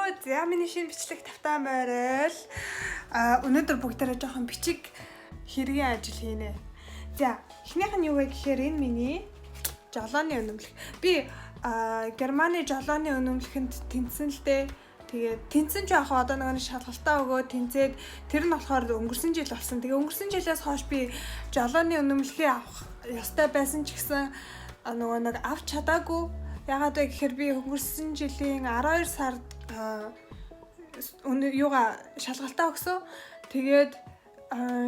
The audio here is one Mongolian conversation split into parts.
За миний шинэ бичлэг тавтаа морил. Өнөөдөр бүгдээрээ жоохон бичиг хэргийн ажил хийнэ. За, эхнийх нь юу вэ гэхээр энэ миний жолооны өнөмлөх. Би Германы жолооны өнөмлөхөнд тэнцсэн л дээ. Тэгээд тэнцэн жоох одоо нэг шалгалтаа өгөө тэнцээд тэр нь болохоор өнгөрсөн жил болсон. Тэгээ өнгөрсөн жилээс хойш би жолооны өнөмлөхийг авах ёстой байсан ч гэсэн нэг авч чадаагүй. Ягаад вэ гэхээр би өнгөрсөн жилийн 12 сард шалгалтаа өгсөн. Тэгээд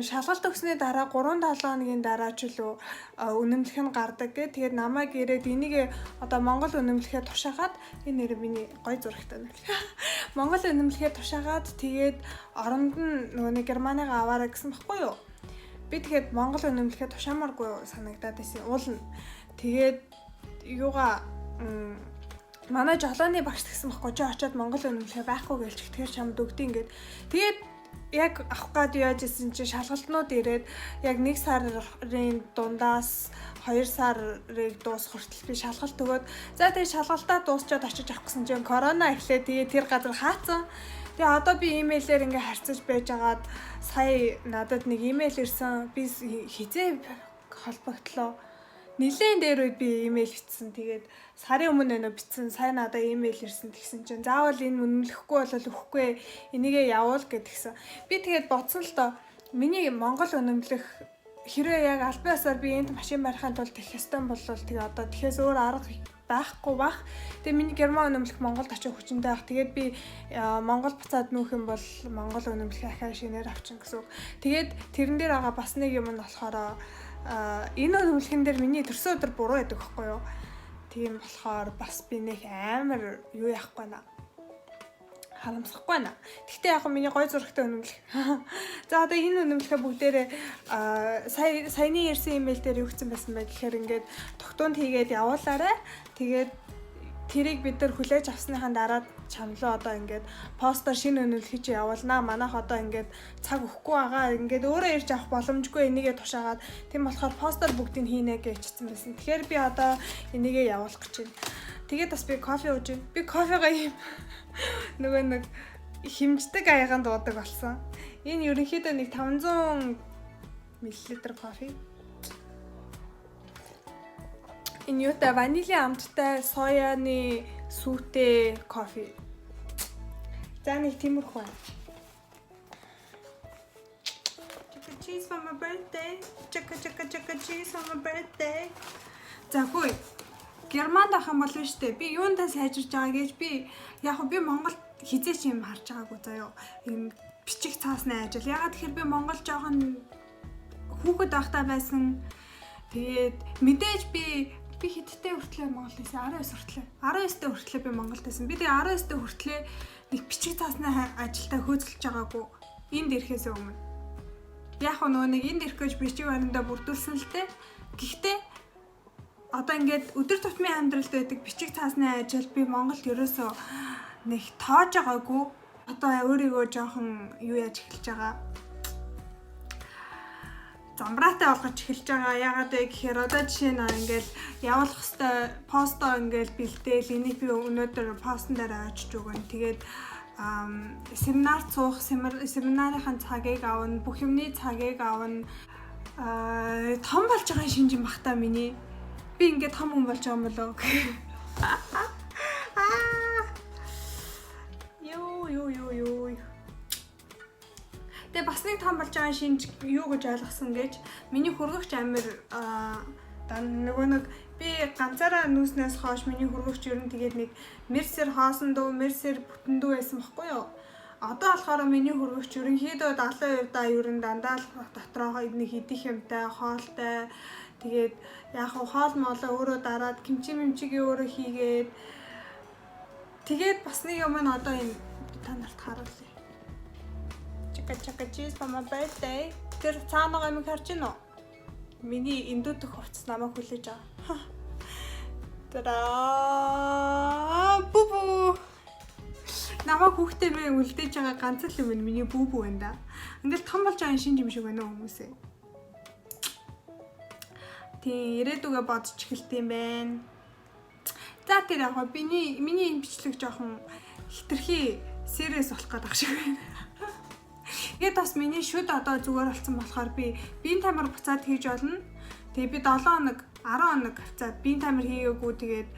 шалгалт өгсөний дараа 3-7 хоногийн дараа ч үлээ үнэмлэх нь гардаг гэ. Тэгээд намайг ирээд энийг одоо Монгол үнэмлэхээ тушаагаад энэ нэр миний гой зурагтай нэг. Монгол үнэмлэхээ тушаагаад тэгээд оронд нь нөгөө Германыг аваарай гэсэн баггүй юу? Би тэгээд Монгол үнэмлэхээ тушаамааргүй санагдаад байсан. Уулна. Тэгээд манай жолооны багш гэсэн баггүй чи очиод Монгол үнэмлэхээ байхгүй гэлчих тэр чамд өгдөө ингээд. Тэгээд яг авах гад яаж исэн чи шалгалтнууд ирээд яг 1 сарын дундаас 2 сарыг дуусах хүртэл би шалгалт өгөөд за тэгээд шалгалтаа дуусчаад очиж авах гэсэн чинь корона эхлээ. Тэгээд тэр газар хаацсан. Тэгээ одоо би имэйлээр ингээ харьцаж байжгаад сая надад нэг имэйл ирсэн. Би хизээ холбогдлоо. Нилийн дээр үед би имэйл бичсэн. Тэгээд сарын өмнө бичсэн. Сайн надад имэйл ирсэн тэгсэн чинь заавал энэ үнэмлэхгүй бол өгөхгүй. Энийгээ явуул гэдгсэн. Би тэгээд бодсон л доо. Миний Монгол үнэмлэх хэрвээ яг аль биесээр би энд машин барихын тулд тэгэх ёстой бол тэгээ одоо тэхээс өөр арга байхгүй бах. Тэгээ миний герман үнэмлэх Монголд очих хүчтэй байх. Тэгээд би Монгол буцаад нүүх юм бол Монгол үнэмлэхээ ахаа шинээр авчин гэсэн үг. Тэгээд тэрэн дээр байгаа бас нэг юм нь болохоор энэ үнэмлэхэн дээр миний төрсөн өдөр буруу байдаг байхгүй юу? Тийм болохоор бас би нэг амар юу яахгүй наа. Харамсахгүй наа. Гэхдээ яг миний гой зурагтай үнэмлэх. За одоо энэ үнэмлэхээ бүгдээрээ саяны ирсэн имэйл дээр юу гэсэн байсан бэ гэхээр ингээд тогтуунд хийгээд явуулаарай. Тэгээд тэрийг бид нар хүлээж авсныхаа дараа чамлаа одоо ингээд постоор шинэ үнэмлэхийг чи явуулнаа. Манайх одоо ингээд цаг өгөхгүй байгаа. Ингээд өөрөө ирж авах боломжгүй энийгээ тушаагаад тийм болохоор постоор бүгдийг хийнэ гэж хэлсэн байсан. Тэгэхээр би одоо энийгээ явуулах гэж байна. Тэгээд бас би кофе ууж байна. Би кофегаа юм нөгөө нэг хэмждэг аяганд уудаг болсон. Энэ ерөнхийдөө нэг 500 мл кофе. Энэ юутай ванилийн амттай сояны сүүтэй кофе. За нэг тиймэрхүү. Cheese for my birthday. Chaka cheese for my birthday. За хөөе. Германд ах юм болов штэ. Би юундаа сайжирч байгаа гэж би би Монголд хизээч юм харж байгаагүй заяо. Ийм бичих цаасны ажил. Ягаад тэгэхээр би Монгол жоохон хүүхэд байхдаа байсан. Тэгээд мэдээж би хиттэй хүртлээ Монголд байсан. 19 хүртлээ. 19-тэй хүртлээ би Монголд байсан. Би тэгээ 19-тэй хүртлээ нэг бичих цаасны ажилдаа хөөцөлж байгаагүй. Энд ирэхээс өмнө. Яг нөгөө нэг энд ирэх гэж бичиг баримтаа бүрдүүлсэн л дээ. Гэхдээ одоо ингээд өдөр тутмын амьдралд байдаг бичих цаасны ажил би Монголд ерөөсөө нэг тоож байгаагүй. Одоо өөрийгөө жоохон юу яаж эхэлж байгаа. Замбраатай болгож эхэлж байгаа. Ягаад вэ гэхээр одоо жишээ нь ингээл явуулах хэвээр постоо ингээл бэлдээл энийг би өнөөдөр постн дээр очиж өгөн. Тэгээд семинар цуух, семинарын цагийг авна, бүх юмны цагийг авна. Том болж байгаа шинжин бахта миний. Би ингээд том хүн болж байгаа юм болоо. Юу. Тэгээ бас нэг том болж байгаа шинж юу гэж ойлгосон гэж миний хөргөгч амир нөгөө нэг би ганцаараа нүүснээс хойш миний хөргөгч ер нь тэгээд нэг мерсер хоосон дөө, мерсер бүтэн дүү байсан байхгүй юу? Одоо болохоор миний хөргөгч ерөнхийдөө 70% ер нь дандаа л дотроо нэг идэх юмтай, хоолтой. Тэгээд яг хоол моолоо өөрөө дараад кимчигийн өөрөө хийгээд тэгээд бас нэг юм нь одоо энэ та нарт харуулъя. Чака cheese for my birthday. Тэр цаанаа юм харж гинөө. Миний эндүүдх хувцас намайг хүлээж байгаа. Тара бубу. Намайг хүүхдээ мэ үлдээж байгаа ганц л юм миний бубу байна да. Ингээл том болж байгаа шинж юм шиг байна уу хүмүүсээ. Тий, ирээдүгээ бодож эхэлт юм байна. За тэр яг миний энэ бичлэг жоохон хитрхи serious болох гэдэг шиг байна. Тэгээд бас миний шүд одоо зүгээр болсон болохоор би биеийн тамир буцаад хийж олно. Тэгээд би 7 хоног 10 хоног за биеийн тамир хийгээгүй тэгээд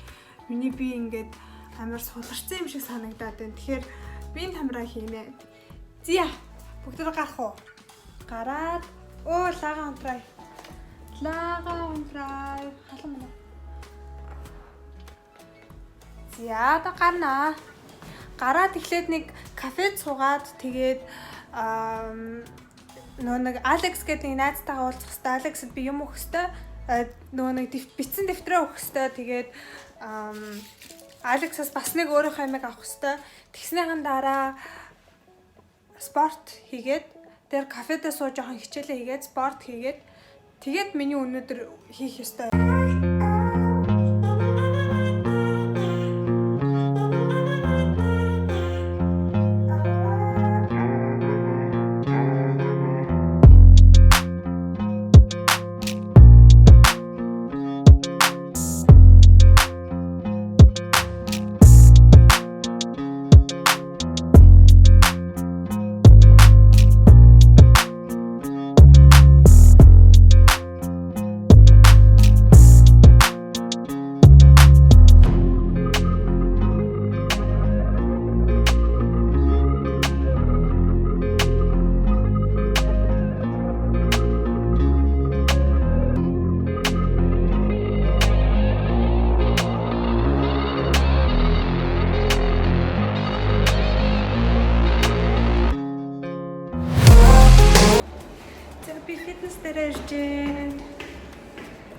миний бие ингээд амар суларсан юм шиг санагдаад байна. Тэгэхээр биеийн тамираа хийнэ. Зя бүгдээ гарах уу? Гараад лага унтрай. Халам маа. За одоо гарнаа. Гараад эхлээд нэг кафед суугаад тэгээд нөгөө нэг Алекс гэдэг нэг найзтайгаа уулзах хэрэгтэй. Алексд би юм өгөх хэрэгтэй. Нөгөө нэг бичсэн дэвтрээ өгөх хэрэгтэй. Тэгээд Алексаас бас нэг өөрийнхөө амиг авах хэрэгтэй. Тэгснийхэн дараа спорт хийгээд тэр кафедээ сууж жоохон хичээлээ хийгээд спорт хийгээд тэгээд миний өнөөдөр хийх ёстой.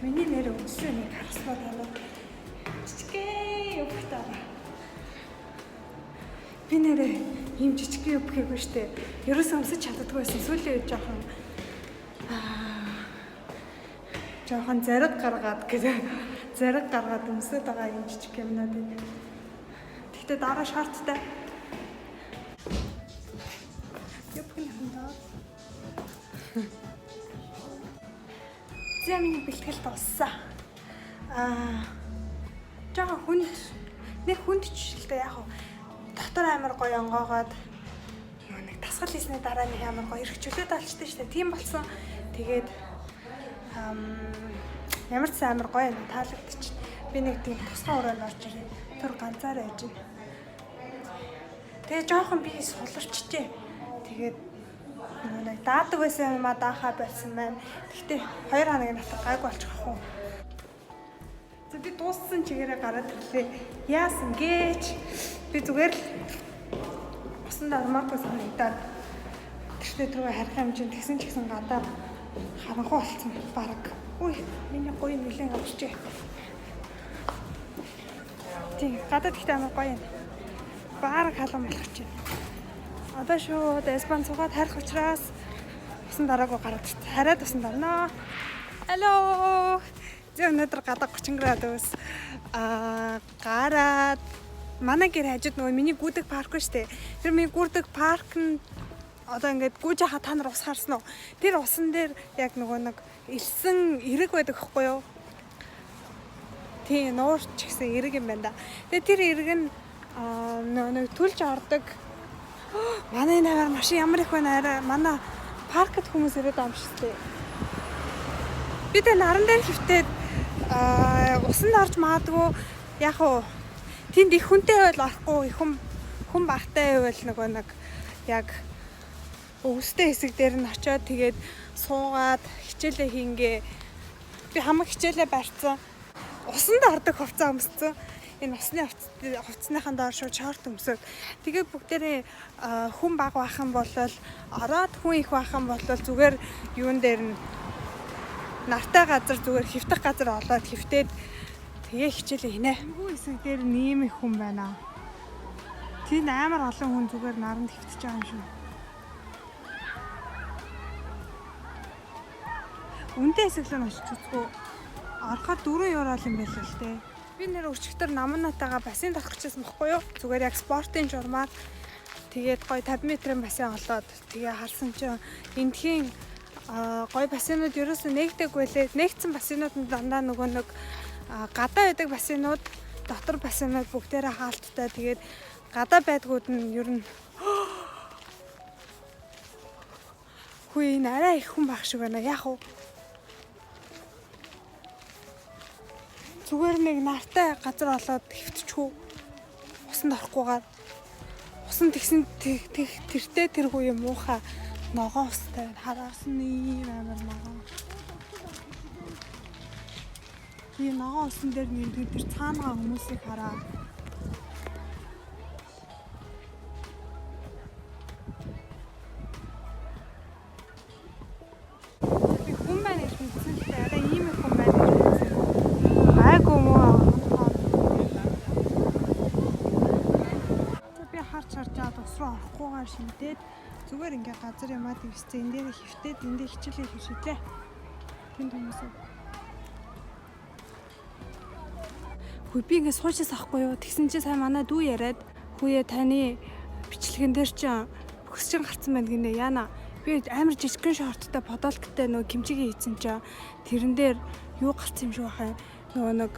Миний нэр өссөн нэг харснаа байна. Жижигхэн өвхтэй. Би нэрээ ийм жижигхэн өвхийгүй штэ. Ерөөсөө өмсөж чаддаггүй байсан. Сүүлийн үед жоохон зариг гаргаад өмсөд байгаа юм жижиг юмнууд энэ. Тэгтээ дараа шорттай. Өвхний хандаа. За миний бэлтгэл дууссан. Жаахан хүндчлээ яг дотор амар гоё онгоогоод нэг тасгал хийсний дараа нэг амар гоё эргчлээд олчтой шүү дээ. Тийм болсон. Тэгээд ямар ч амар гоё юм таалагдчих. Би нэг тийм тусгай өрөөнд орж ирээ. Тэр ганцаараа яж. Тэгээд жоохон би суларчжээ. Тэгээд нэг даадаг байсан юм даахаа байсан байна. Гэхдээ 2 хоног натар гайг болчих واخ. За би дууссан чигээрээ гараад ирлээ. Яасан гэж би зүгээр л усан дармаагүй санагдаад тэртээ түрүү харих хэмжээнд тэгсэн ч гэсэн гадаа харанхуй болсон баг. Үй миний гоё нэлээд авчжээ. Тийм гадаад ихтэй амар гоё юм. Баараг халуун болох чинь. Одоо шууд эспан цугаад харих учраас усан дараагүй гараад хараад усан дарнаа. Hello. Зөв өнөөдөр гадаа 30 градус гараад манай гэр хажууд нөгөө миний гүдэг парк шүү дээ. Тэр миний гүдэг парк нь одоо ингээд гүйж хаа та нар ус харсан уу? Тэр усан дээр яг нөгөө нэг илсэн эрэг байдаг хэвгүй юу? Тийм нуурч гэсэн эрэг юм байна да. Тэгээ тэр эрэг нь нэг түлж ордог. Манай наваар машин ямар их байна арай манай паркт хүмүүс ирээд байгаа юм шүү дээ. Би тэ наран дээр хөвтөөд усанд орж маадгүй яг уу тэнд их хүнтэй байл орохгүй их хүн багтай байвал нөгөө нэг яг өвстэй хэсэг дээр нь очиод тэгээд суугаад хичээлээ хийнгээ. Би хамаг хичээлээ барьцсан. Усанд ордог хувцас өмссөн. Энэ усны хувцсныхаа доор шууд шорт өмсөд. Тэгээд бүгдээрээ хүн баг бахан болол ороод хүн их бахан болол зүгээр юун дээр нь нартай газар зүгээр хөвтөх газар олоод хөвтөөд тэгээ хичээлээ хийнэ. Нөгөө хэсэг дээр нэм их хүн байна. Тэнд амар олон хүн зүгээр наранд хөвтөж байгаа юм шиг. Үнтэй хэсэглэн оччихгүй. Ороход 4 евро юм байлаа л дээ. Би нэр өчигдөр намнатайгаа бассейн тарах гэжсэн бохгүй юу? Зүгээр яг спортын журмаар тэгээд гоё 50 м-ийн бассейн олоод тэгээ харсан чинь эндхийн гоё бассейнууд ерөөсөө нэгдэг байлээ. Нэгдсэн бассейнууд нь дандаа нөгөө нэг гадаа байдаг бассейнууд дотор бассейнууд бүгдээрээ хаалттай. Тэгээд гадаа байдгууд нь ер нь хүй энэ арай их хүн байх шиг байна. Яг уу. Зүгээр нэг нартай газар олоод хөвтчихүү. Усанд орохгүйгээр. Усан тэгсэн тэртээ тэргүй юм уухаа ногоон устай хараарсан ийм амар ногоон. Тийм ногоон усан дээр нэмдэг тэр цаанагаа хүмүүсийг хараа. Хүн байна гэж мэдсэн л дээ. Арай ийм их хүн байна гэж мэдсэн. Гайгүй мөө. Би харж аваад ус руу орохгүйгээр шимтээд зүгээр ингээ газар ямаа дэвсцээ энэ дээр хөвтөөд эндээ хичээлээ хийшидлээ. Тэнд хүмүүсээ. Хүй би ингээ суучаас авахгүй юу? Тэгсэн чи сайн манай дүү яриад хүүе таны бичлэгэн дээр чи бөхсчин гарцсан байна гинэ. Яана би амар жижигхэн шорттой подолктой нөгөө кимчигийн хийсэн чи тэрэн дээр юу гарцсан юм шиг баха. Нөгөө нэг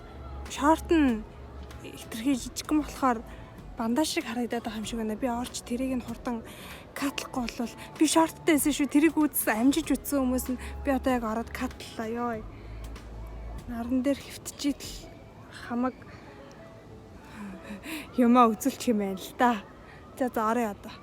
шорт нь хитрхи жижигхэн болохоор бандаж шиг харагдаад байгаа юм шиг байна. Би орч тэрийг нь хурдан катлахгүй болвол би шорттой байсан шүү. Тэрийг үзсэн амжиж үтсэн хүмүүс нь би одоо яг ороод катллаа ёо. Наран дээр хөвтчийтл хамаг юмаа үзүүлчих юм байна л да. За орё одоо.